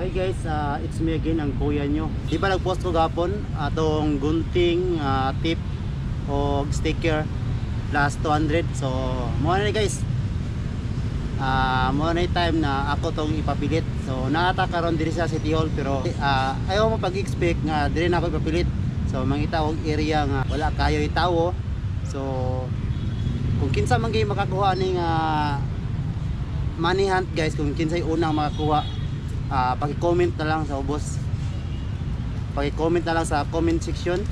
Hi guys, it's me again, ang kuya nyo. Di ba nag-post ko gapon atong gunting, tip o sticker plus 200. So muna na guys, muna na time na ako tong ipapilit. So naata karon diri sa City Hall, pero ayaw mo pag-expect nga diri na ako ipapilit. So mangita og area nga wala kayo itawo. So kung kinsa man gyud makakuha ning money hunt guys, kung kinsay unang makakuha, paki-comment na lang sa ubos. Paki-comment na lang sa comment section.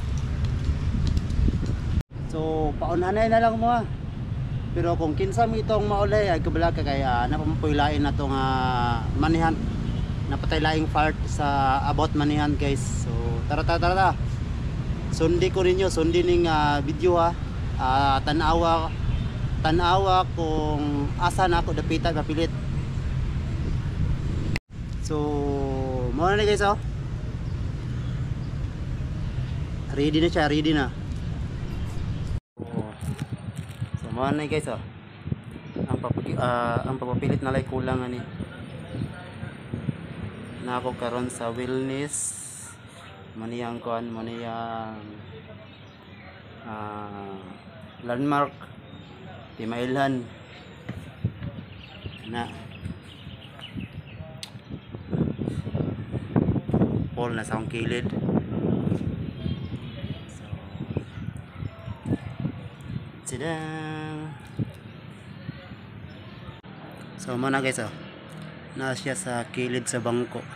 So paunanay na lang mo. Pero kung kinsa mo itong maulay ay kabala ka kay napampuilain na tong money hunt. Napatay laing part sa about money hunt guys. So tara. Sundi ko ninyo, sundi ning video tanawa kung asa na ako dapitan mapilit. So muna na guys, ready na siya, ready na. So muna na guys, ang papapilit na lay kulang ani na ako karon sa wellness maniyang kuan, maniyang landmark Timailhan na Paul na sa akong kilid. So so muna guys, na siya sa kilid sa bangko.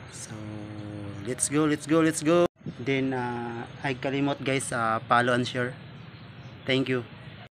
So let's go. Then ay kalimot guys, follow and share. Thank you.